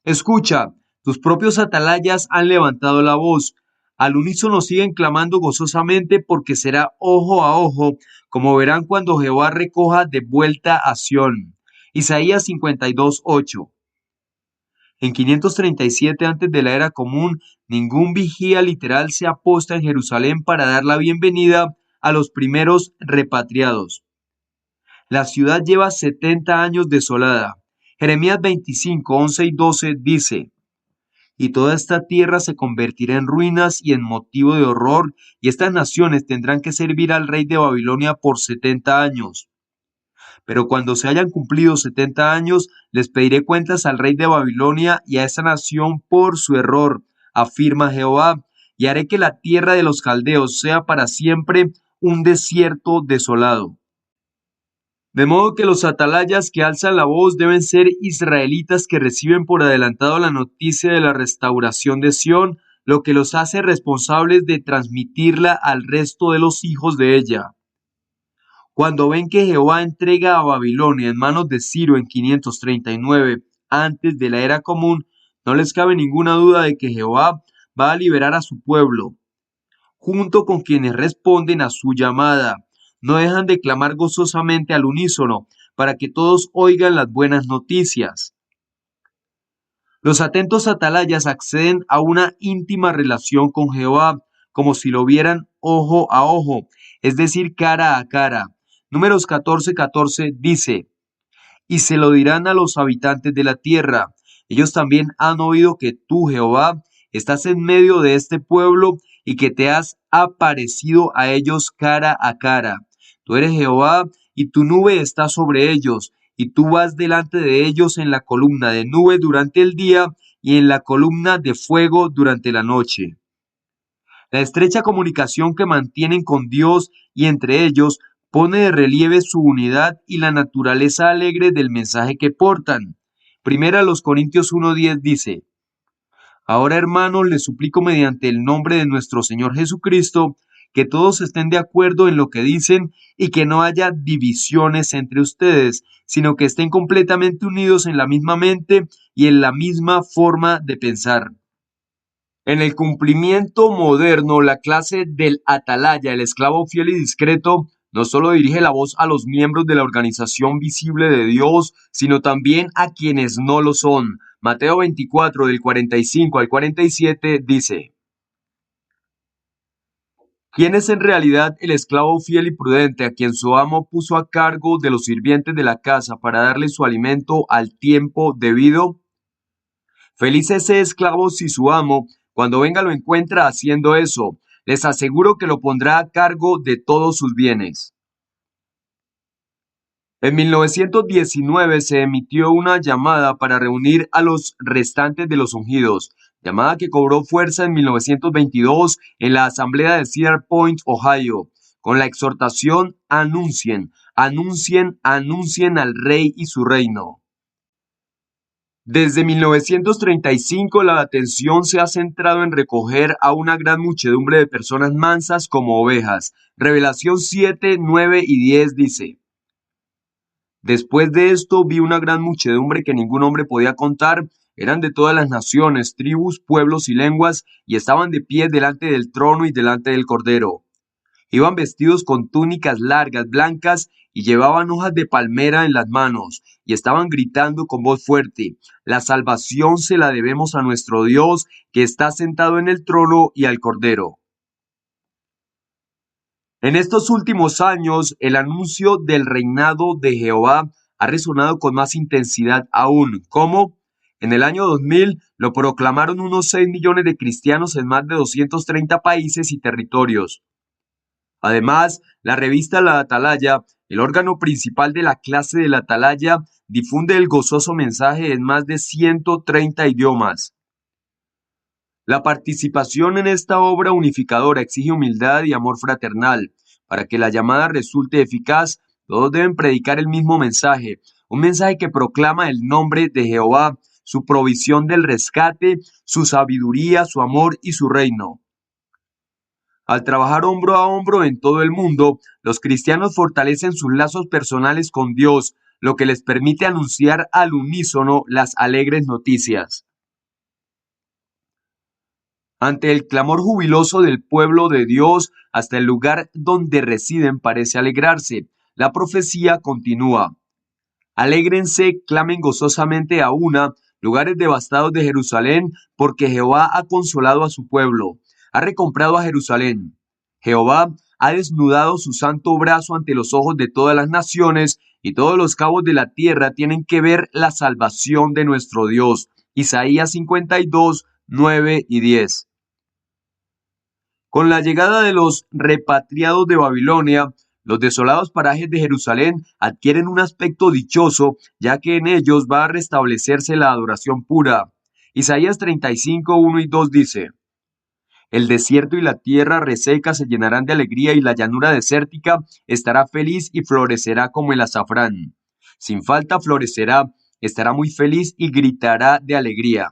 A: Escucha, tus propios atalayas han levantado la voz. Al unísono siguen clamando gozosamente, porque será ojo a ojo, como verán cuando Jehová recoja de vuelta a Sión. Isaías 52:8. En 537 antes de la era común, ningún vigía literal se aposta en Jerusalén para dar la bienvenida a los primeros repatriados. La ciudad lleva 70 años desolada. Jeremías 25:11 y 12 dice: Y toda esta tierra se convertirá en ruinas y en motivo de horror, y estas naciones tendrán que servir al rey de Babilonia por 70 años. Pero cuando se hayan cumplido 70 años, les pediré cuentas al rey de Babilonia y a esa nación por su error, afirma Jehová, y haré que la tierra de los caldeos sea para siempre un desierto desolado. De modo que los atalayas que alzan la voz deben ser israelitas que reciben por adelantado la noticia de la restauración de Sión, lo que los hace responsables de transmitirla al resto de los hijos de ella. Cuando ven que Jehová entrega a Babilonia en manos de Ciro en 539, antes de la era común, no les cabe ninguna duda de que Jehová va a liberar a su pueblo, junto con quienes responden a su llamada. No dejan de clamar gozosamente al unísono, para que todos oigan las buenas noticias. Los atentos atalayas acceden a una íntima relación con Jehová, como si lo vieran ojo a ojo, es decir, cara a cara. Números 14:14 dice: Y se lo dirán a los habitantes de la tierra. Ellos también han oído que tú, Jehová, estás en medio de este pueblo y que te has aparecido a ellos cara a cara. Tú eres Jehová y tu nube está sobre ellos, y tú vas delante de ellos en la columna de nube durante el día y en la columna de fuego durante la noche. La estrecha comunicación que mantienen con Dios y entre ellos pone de relieve su unidad y la naturaleza alegre del mensaje que portan. Primera los Corintios 1:10 dice: Ahora, hermanos, les suplico mediante el nombre de nuestro Señor Jesucristo, que todos estén de acuerdo en lo que dicen y que no haya divisiones entre ustedes, sino que estén completamente unidos en la misma mente y en la misma forma de pensar. En el cumplimiento moderno, la clase del atalaya, el esclavo fiel y discreto, no solo dirige la voz a los miembros de la organización visible de Dios, sino también a quienes no lo son. Mateo 24, del 45 al 47, dice: ¿Quién es en realidad el esclavo fiel y prudente a quien su amo puso a cargo de los sirvientes de la casa para darle su alimento al tiempo debido? Feliz ese esclavo si su amo, cuando venga, lo encuentra haciendo eso. Les aseguro que lo pondrá a cargo de todos sus bienes. En 1919 se emitió una llamada para reunir a los restantes de los ungidos, llamada que cobró fuerza en 1922 en la asamblea de Cedar Point, Ohio, con la exhortación: anuncien, anuncien, anuncien al rey y su reino. Desde 1935 la atención se ha centrado en recoger a una gran muchedumbre de personas mansas como ovejas. Revelación 7, 9 y 10 dice: Después de esto vi una gran muchedumbre que ningún hombre podía contar, eran de todas las naciones, tribus, pueblos y lenguas, y estaban de pie delante del trono y delante del Cordero. Iban vestidos con túnicas largas, blancas, y llevaban hojas de palmera en las manos, y estaban gritando con voz fuerte: La salvación se la debemos a nuestro Dios, que está sentado en el trono, y al Cordero. En estos últimos años, el anuncio del reinado de Jehová ha resonado con más intensidad aún. ¿Cómo? En el año 2000 lo proclamaron unos 6 millones de cristianos en más de 230 países y territorios. Además, la revista La Atalaya el órgano principal de la clase de la atalaya, difunde el gozoso mensaje en más de 130 idiomas. La participación en esta obra unificadora exige humildad y amor fraternal. Para que la llamada resulte eficaz, todos deben predicar el mismo mensaje, un mensaje que proclama el nombre de Jehová, su provisión del rescate, su sabiduría, su amor y su reino. Al trabajar hombro a hombro en todo el mundo, los cristianos fortalecen sus lazos personales con Dios, lo que les permite anunciar al unísono las alegres noticias. Ante el clamor jubiloso del pueblo de Dios, hasta el lugar donde residen parece alegrarse. La profecía continúa. Alégrense, clamen gozosamente a una, lugares devastados de Jerusalén, porque Jehová ha consolado a su pueblo, ha recomprado a Jerusalén. Jehová ha desnudado su santo brazo ante los ojos de todas las naciones, y todos los cabos de la tierra tienen que ver la salvación de nuestro Dios. Isaías 52, 9 y 10. Con la llegada de los repatriados de Babilonia, los desolados parajes de Jerusalén adquieren un aspecto dichoso, ya que en ellos va a restablecerse la adoración pura. Isaías 35, 1 y 2 dice: El desierto y la tierra reseca se llenarán de alegría, y la llanura desértica estará feliz y florecerá como el azafrán. Sin falta florecerá, estará muy feliz y gritará de alegría.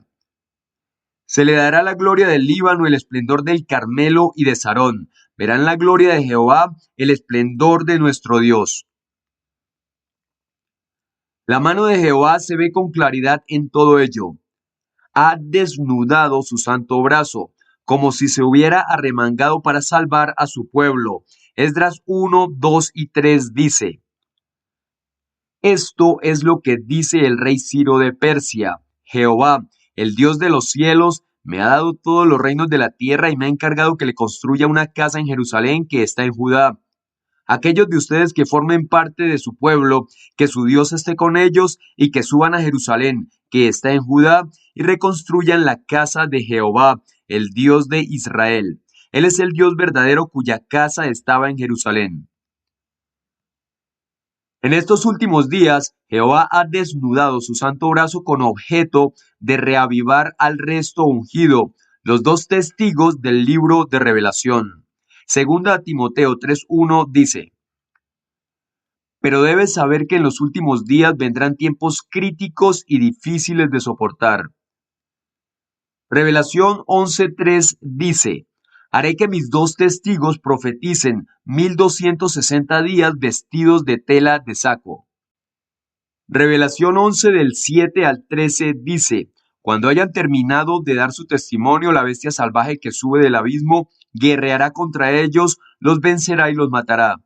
A: Se le dará la gloria del Líbano, el esplendor del Carmelo y de Sarón. Verán la gloria de Jehová, el esplendor de nuestro Dios. La mano de Jehová se ve con claridad en todo ello. Ha desnudado su santo brazo, como si se hubiera arremangado para salvar a su pueblo. Esdras 1, 2 y 3 dice: Esto es lo que dice el rey Ciro de Persia: Jehová, el Dios de los cielos, me ha dado todos los reinos de la tierra y me ha encargado que le construya una casa en Jerusalén que está en Judá. Aquellos de ustedes que formen parte de su pueblo, que su Dios esté con ellos y que suban a Jerusalén, que está en Judá, y reconstruyan la casa de Jehová, el Dios de Israel. Él es el Dios verdadero cuya casa estaba en Jerusalén. En estos últimos días, Jehová ha desnudado su santo brazo con objeto de reavivar al resto ungido, los dos testigos del libro de Revelación. Segunda Timoteo 3:1 dice: Pero debes saber que en los últimos días vendrán tiempos críticos y difíciles de soportar. Revelación 11:3 dice: Haré que mis dos testigos profeticen 1260 días vestidos de tela de saco. Revelación 11 del 7 al 13 dice: Cuando hayan terminado de dar su testimonio, la bestia salvaje que sube del abismo guerreará contra ellos, los vencerá y los matará.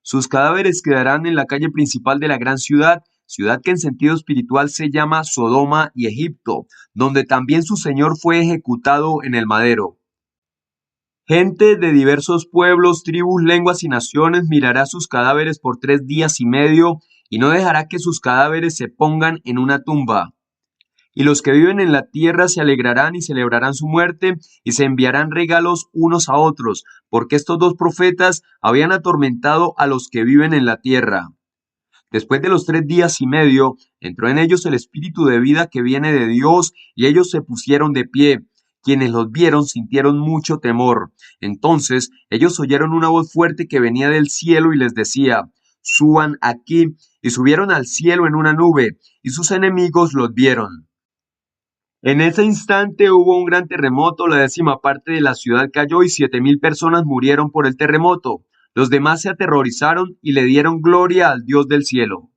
A: Sus cadáveres quedarán en la calle principal de la gran ciudad, ciudad que en sentido espiritual se llama Sodoma y Egipto, donde también su señor fue ejecutado en el madero. Gente de diversos pueblos, tribus, lenguas y naciones mirará sus cadáveres por 3 días y medio, y no dejará que sus cadáveres se pongan en una tumba. Y los que viven en la tierra se alegrarán y celebrarán su muerte, y se enviarán regalos unos a otros, porque estos dos profetas habían atormentado a los que viven en la tierra. Después de los 3 días y medio, entró en ellos el espíritu de vida que viene de Dios, y ellos se pusieron de pie. Quienes los vieron sintieron mucho temor. Entonces ellos oyeron una voz fuerte que venía del cielo y les decía: Suban aquí. Y subieron al cielo en una nube, y sus enemigos los vieron. En ese instante hubo un gran terremoto, la 10ª parte de la ciudad cayó y 7,000 personas murieron por el terremoto. Los demás se aterrorizaron y le dieron gloria al Dios del cielo.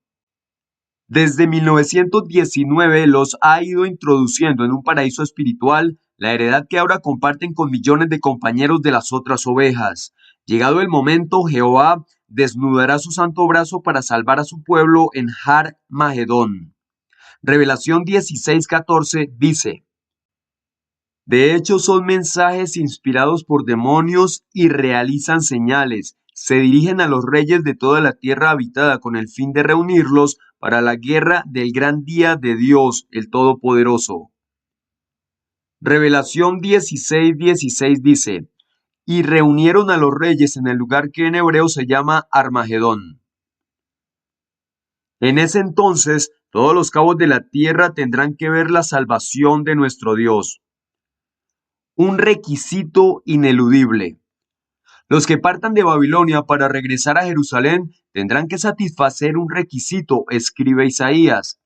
A: Desde 1919 los ha ido introduciendo en un paraíso espiritual, la heredad que ahora comparten con millones de compañeros de las otras ovejas. Llegado el momento, Jehová desnudará su santo brazo para salvar a su pueblo en Har Magedón. Revelación 16:14 dice: De hecho, son mensajes inspirados por demonios y realizan señales. Se dirigen a los reyes de toda la tierra habitada con el fin de reunirlos para la guerra del gran día de Dios, el Todopoderoso. Revelación 16:16 dice: Y reunieron a los reyes en el lugar que en hebreo se llama Armagedón. En ese entonces, todos los cabos de la tierra tendrán que ver la salvación de nuestro Dios. Un requisito ineludible. Los que partan de Babilonia para regresar a Jerusalén tendrán que satisfacer un requisito, escribe Isaías.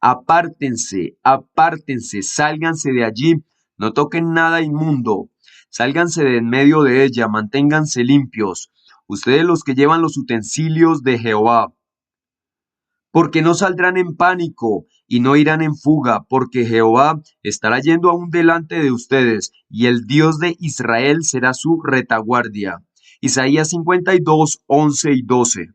A: Apártense, apártense, sálganse de allí, no toquen nada inmundo, sálganse de en medio de ella, manténganse limpios, ustedes los que llevan los utensilios de Jehová. Porque no saldrán en pánico y no irán en fuga, porque Jehová estará yendo aún delante de ustedes, y el Dios de Israel será su retaguardia. Isaías 52, 11 y 12.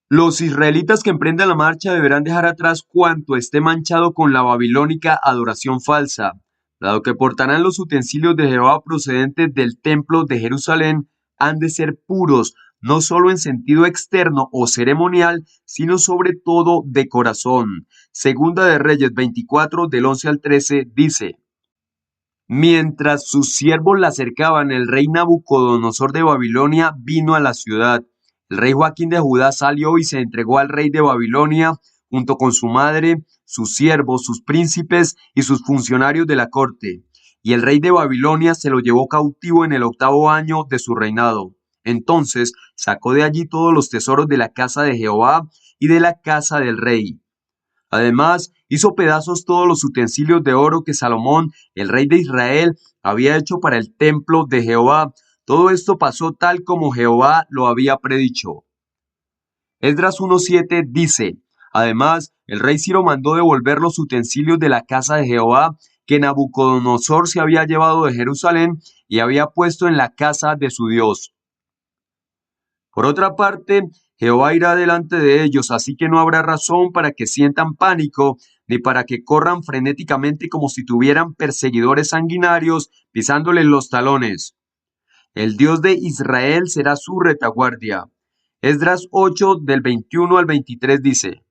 A: Los israelitas que emprendan la marcha deberán dejar atrás cuanto esté manchado con la babilónica adoración falsa, dado que portarán los utensilios de Jehová procedentes del templo de Jerusalén, han de ser puros, no solo en sentido externo o ceremonial, sino sobre todo de corazón. Segunda de Reyes 24, del 11 al 13, dice: Mientras sus siervos la acercaban, el rey Nabucodonosor de Babilonia vino a la ciudad. El rey Joaquín de Judá salió y se entregó al rey de Babilonia, junto con su madre, sus siervos, sus príncipes y sus funcionarios de la corte. Y el rey de Babilonia se lo llevó cautivo en el 8º año de su reinado. Entonces sacó de allí todos los tesoros de la casa de Jehová y de la casa del rey. Además, hizo pedazos todos los utensilios de oro que Salomón, el rey de Israel, había hecho para el templo de Jehová. Todo esto pasó tal como Jehová lo había predicho. Esdras 1:7 dice: Además, el rey Ciro mandó devolver los utensilios de la casa de Jehová que Nabucodonosor se había llevado de Jerusalén y había puesto en la casa de su Dios. Por otra parte, Jehová irá delante de ellos, así que no habrá razón para que sientan pánico, ni para que corran frenéticamente como si tuvieran perseguidores sanguinarios pisándoles los talones. El Dios de Israel será su retaguardia. Esdras 8, del 21 al 23 dice: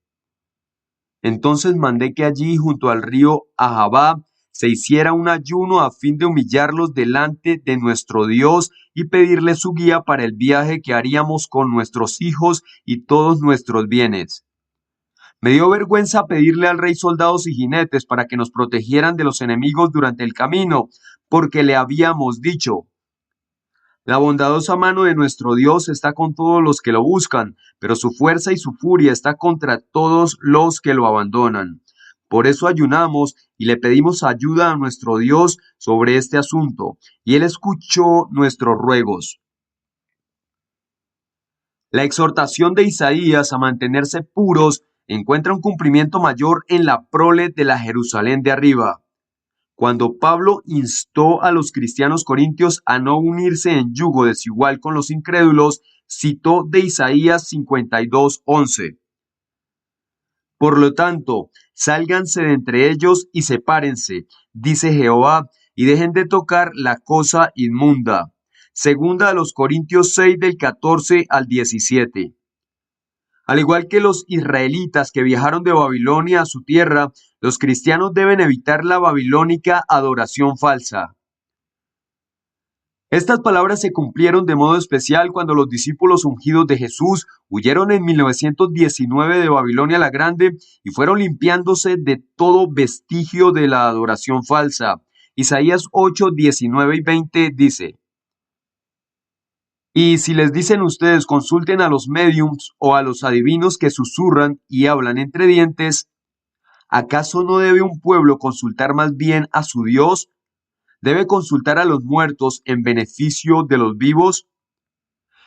A: Entonces mandé que allí, junto al río Ahabá, se hiciera un ayuno a fin de humillarlos delante de nuestro Dios y pedirle su guía para el viaje que haríamos con nuestros hijos y todos nuestros bienes. Me dio vergüenza pedirle al rey soldados y jinetes para que nos protegieran de los enemigos durante el camino, porque le habíamos dicho: La bondadosa mano de nuestro Dios está con todos los que lo buscan, pero su fuerza y su furia está contra todos los que lo abandonan. Por eso ayunamos y le pedimos ayuda a nuestro Dios sobre este asunto, y él escuchó nuestros ruegos. La exhortación de Isaías a mantenerse puros encuentra un cumplimiento mayor en la prole de la Jerusalén de arriba. Cuando Pablo instó a los cristianos corintios a no unirse en yugo desigual con los incrédulos, citó de Isaías 52:11. Por lo tanto, sálganse de entre ellos y sepárense, dice Jehová, y dejen de tocar la cosa inmunda. Segunda a los Corintios 6 del 14 al 17. Al igual que los israelitas que viajaron de Babilonia a su tierra, los cristianos deben evitar la babilónica adoración falsa. Estas palabras se cumplieron de modo especial cuando los discípulos ungidos de Jesús huyeron en 1919 de Babilonia la Grande y fueron limpiándose de todo vestigio de la adoración falsa. Isaías 8, 19 y 20 dice: Y si les dicen ustedes, consulten a los médiums o a los adivinos que susurran y hablan entre dientes, ¿acaso no debe un pueblo consultar más bien a su Dios? ¿Debe consultar a los muertos en beneficio de los vivos?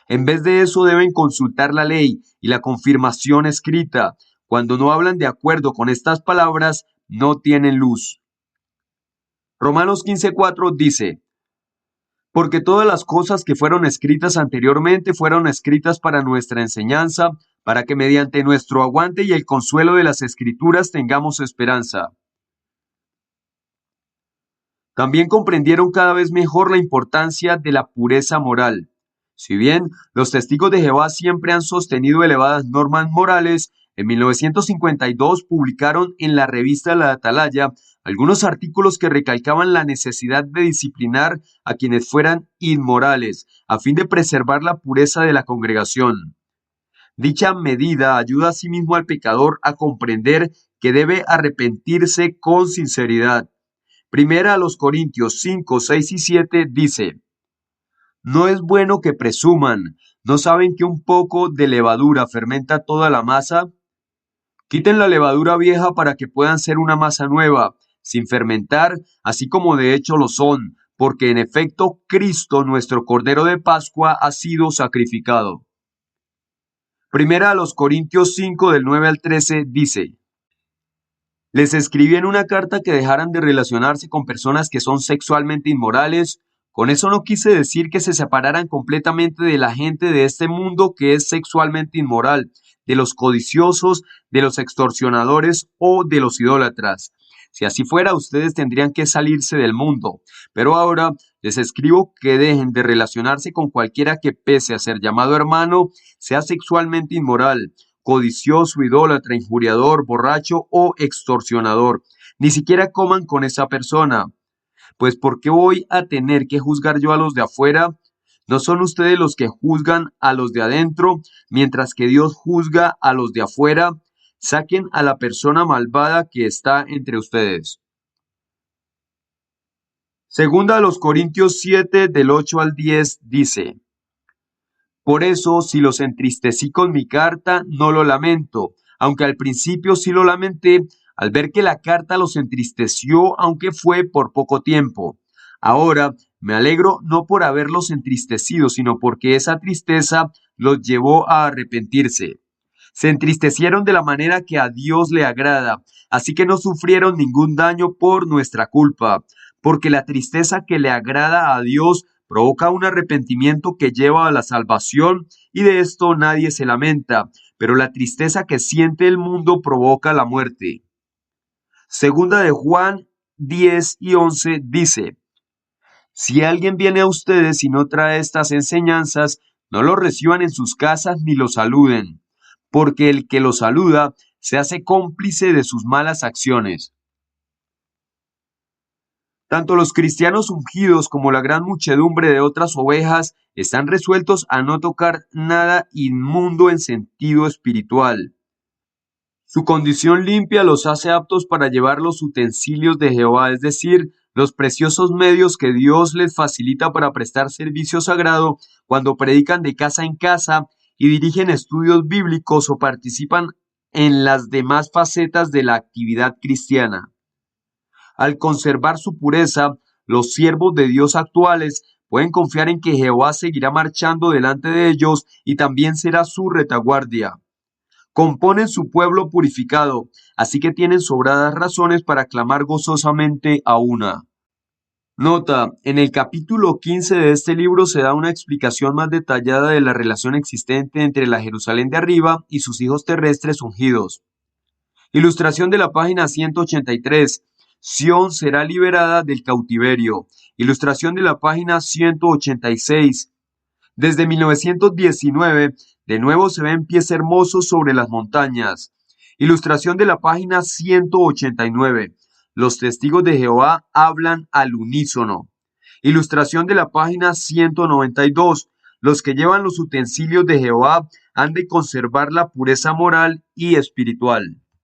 A: En vez de eso deben consultar la ley y la confirmación escrita. Cuando no hablan de acuerdo con estas palabras, no tienen luz. Romanos 15:4 dice: Porque todas las cosas que fueron escritas anteriormente fueron escritas para nuestra enseñanza, para que mediante nuestro aguante y el consuelo de las Escrituras tengamos esperanza. También comprendieron cada vez mejor la importancia de la pureza moral. Si bien los testigos de Jehová siempre han sostenido elevadas normas morales, en 1952 publicaron en la revista La Atalaya algunos artículos que recalcaban la necesidad de disciplinar a quienes fueran inmorales, a fin de preservar la pureza de la congregación. Dicha medida ayuda asimismo al pecador a comprender que debe arrepentirse con sinceridad. Primera a los Corintios 5, 6 y 7 dice: No es bueno que presuman, ¿no saben que un poco de levadura fermenta toda la masa? Quiten la levadura vieja para que puedan ser una masa nueva, sin fermentar, así como de hecho lo son, porque en efecto Cristo, nuestro Cordero de Pascua, ha sido sacrificado. Primera a los Corintios 5 del 9 al 13 dice: Les escribí en una carta que dejaran de relacionarse con personas que son sexualmente inmorales. Con eso no quise decir que se separaran completamente de la gente de este mundo que es sexualmente inmoral, de los codiciosos, de los extorsionadores o de los idólatras. Si así fuera, ustedes tendrían que salirse del mundo. Pero ahora les escribo que dejen de relacionarse con cualquiera que, pese a ser llamado hermano, sea sexualmente inmoral, codicioso, idólatra, injuriador, borracho o extorsionador. Ni siquiera coman con esa persona. Pues ¿por qué voy a tener que juzgar yo a los de afuera? ¿No son ustedes los que juzgan a los de adentro, mientras que Dios juzga a los de afuera? Saquen a la persona malvada que está entre ustedes. Segunda a los Corintios 7 del 8 al 10 dice: Por eso, si los entristecí con mi carta, no lo lamento, aunque al principio sí lo lamenté, al ver que la carta los entristeció, aunque fue por poco tiempo. Ahora me alegro no por haberlos entristecido, sino porque esa tristeza los llevó a arrepentirse. Se entristecieron de la manera que a Dios le agrada, así que no sufrieron ningún daño por nuestra culpa, porque la tristeza que le agrada a Dios provoca un arrepentimiento que lleva a la salvación, y de esto nadie se lamenta, pero la tristeza que siente el mundo provoca la muerte. Segunda de Juan 10 y 11 dice: Si alguien viene a ustedes y no trae estas enseñanzas, no lo reciban en sus casas ni lo saluden, porque el que lo saluda se hace cómplice de sus malas acciones. Tanto los cristianos ungidos como la gran muchedumbre de otras ovejas están resueltos a no tocar nada inmundo en sentido espiritual. Su condición limpia los hace aptos para llevar los utensilios de Jehová, es decir, los preciosos medios que Dios les facilita para prestar servicio sagrado cuando predican de casa en casa y dirigen estudios bíblicos o participan en las demás facetas de la actividad cristiana. Al conservar su pureza, los siervos de Dios actuales pueden confiar en que Jehová seguirá marchando delante de ellos y también será su retaguardia. Componen su pueblo purificado, así que tienen sobradas razones para clamar gozosamente a una. Nota: en el capítulo 15 de este libro se da una explicación más detallada de la relación existente entre la Jerusalén de arriba y sus hijos terrestres ungidos. Ilustración de la página 183. Sión será liberada del cautiverio. Ilustración de la página 186. Desde 1919, de nuevo se ven pies hermosos sobre las montañas. Ilustración de la página 189. Los testigos de Jehová hablan al unísono. Ilustración de la página 192. Los que llevan los utensilios de Jehová han de conservar la pureza moral y espiritual.